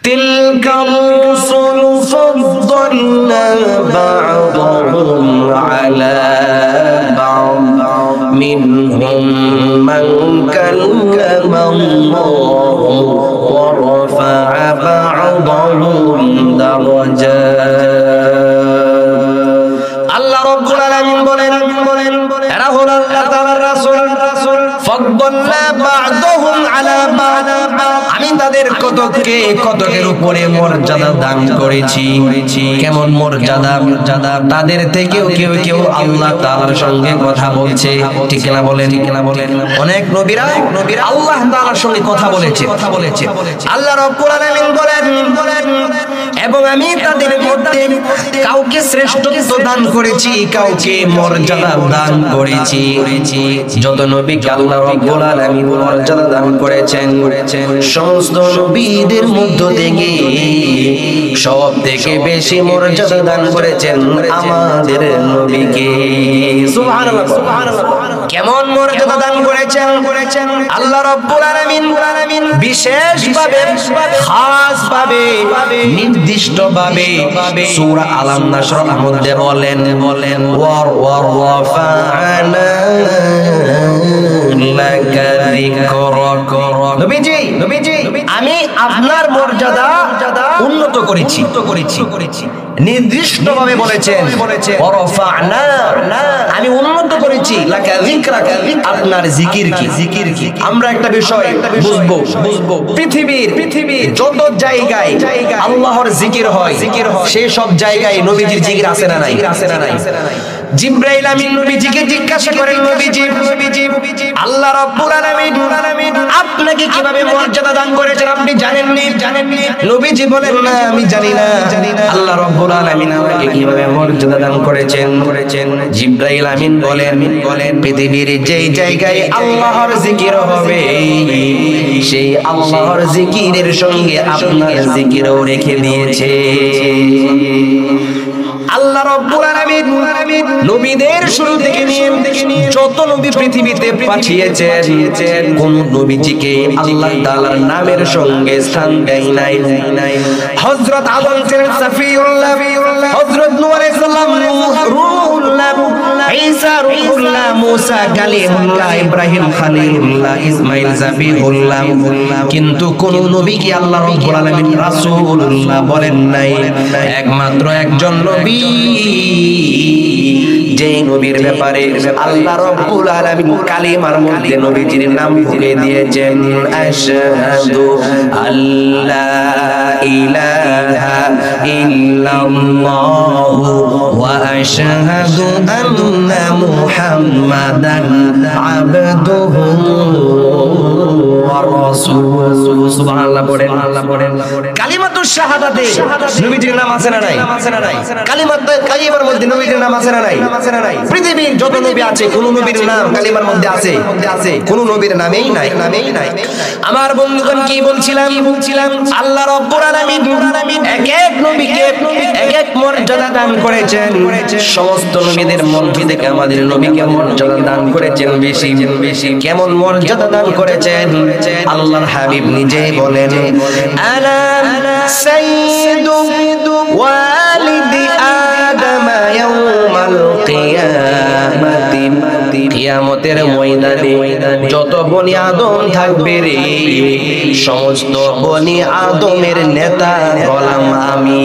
তিলকা রুসুল ফাদ্দালনা বা'দাহুম আলা বা'দ মিনহুম মান কাল্লামা আল্লাহু ওয়া রাফা'a বা'দাহুম দারাজাত। আল্লাহ রাব্বুল আলামিন বলেন এরা হলো আল্লাহ তাআলার রাসূল। ফাদ্দালনা বা'দাহুম আলা বা'দ, আমি তাদের কতকের উপরে মর্যাদা দান করেছি। কেমন মর্যাদা? তাদের থেকেও কেউ আল্লাহ তাআলার সঙ্গে কথা বলছে, ঠিক না বলেন? অনেক নবীরা আল্লাহ তাআলার সঙ্গে কথা বলেছে। আল্লাহ রাব্বুল আলামিন বলেন এবং আমি তাদের মধ্যে কাউকে শ্রেষ্ঠত্ব দান করেছি, কাউকে মর্যাদা দান করেছি। যত নবীকে আল্লাহ রাব্বুল আলামিন মর্যাদা দান করেছেন, সমস্ত নবীদের মধ্য থেকে সব থেকে বেশি মর্যাদা দান করেছেন আমাদের নবীকে। সুবহানাল্লাহ। কেমন মর্যাদা দান করেছেন আল্লাহ রাব্বুল আলামিন? বিশেষভাবে, খাসভাবে, নির্দিষ্টভাবে সূরা আলাম নাশরার মধ্যে বলেন ওয়ারফা'না লাকা যিকরাক। নবীজি আমি আপনার মর্যাদা উন্নত করেছি। নির্দিষ্টভাবে বলেছেন ওয়ারফা'না, আমি উন্নত করেছি লাকা যিকরাক, আপনার জিকির কি। আমরা একটা বিষয় বুঝবো, পৃথিবীর যত জায়গায় আল্লাহর জিকির হয় সেই সব জায়গায় নবীজির জিকির আছে না নাই? জিবরাইল আমিন নবীজিকে জিজ্ঞাসা করেন, নবীজি আল্লাহ রাব্বুল আলামিন আপনাকে কিভাবে মর্যাদা দান করেছেন আপনি জানেননি? নবীজি বলেন না, আমি জানি না। আল্লাহ রাব্বুল আলামিন আমাকে কিভাবে মর্যাদা দান করেছেন? জিবরাইল আমিন বলেন পৃথিবীর যেই জায়গায় আল্লাহর জিকির হবে সেই আল্লাহর জিকিরের সঙ্গে আপনার জিকিরও রেখে দিয়েছে। আল্লাহ রাব্বুল আলামিন নবীদের শুরু থেকে নিয়ে যত নবী পৃথিবীতে পাঠিয়েছেন, কোন নবীজিকে আল্লাহ তাআলার নামের সঙ্গে স্থান দেয় নাই। হযরত আদম ছিলেন সাফিউল্লাহ, হযরত নূহ আলাইহিস সালাম রূহুল্লাহ, ঈসা রূহুল্লাহ, মুসা কালিমুল্লাহ, ইব্রাহিম খলিলুল্লাহ, ইসমাঈল যাবিহুল্লাহ। কিন্তু কোন নবীকে আল্লাহ রাব্বুল আলামিন রাসূলুল্লাহ বলেন নাই। একমাত্র একজন নবী, যে নবীর ব্যাপারে আল্লাহ রাব্বুল আলামিন কালিমার মধ্যে নবীজির নাম লিখে দিয়েছেন, আশহাদু আল্লা ইলাহা ইল্লাল্লাহু ওয়া আশহাদু আন্না মুহাম্মাদান আবদুহু ওয়া রাসূলুহু। সুবহানাল্লাহ পড়েন। কালিমাতুশ শাহাদাতে নবীজির নাম আছে না নাই? কালিমার মধ্যে নবীজির নাম আছে না নাই? পৃথিবীর যত নবী আছে কোন নবীর নাম কালিমার মধ্যে আছে? কোন নবীর নামেই নাই। আমার বন্ধুগণ কি বলছিলাম? আল্লাহ রাব্বুল আলামিন এক এক নবীকে এক এক মর্যাদা দান করেছেন। সমস্ত নবীদের মধ্যে থেকে আমাদের নবীকে মর্যাদা দান করেছেন বেশি। কেমন মর্যাদা দান করেছেন? আল্লাহর হাবিব নিজেই বলেন, আনা সাইয়্যিদু ওয়ালিদি আদম ইয়াউমাল কিয়ামাতি। কিয়ামতের ময়দানে যত বনি আদম থাকবে রে, সমস্ত বনি আদমের নেতা হলাম আমি।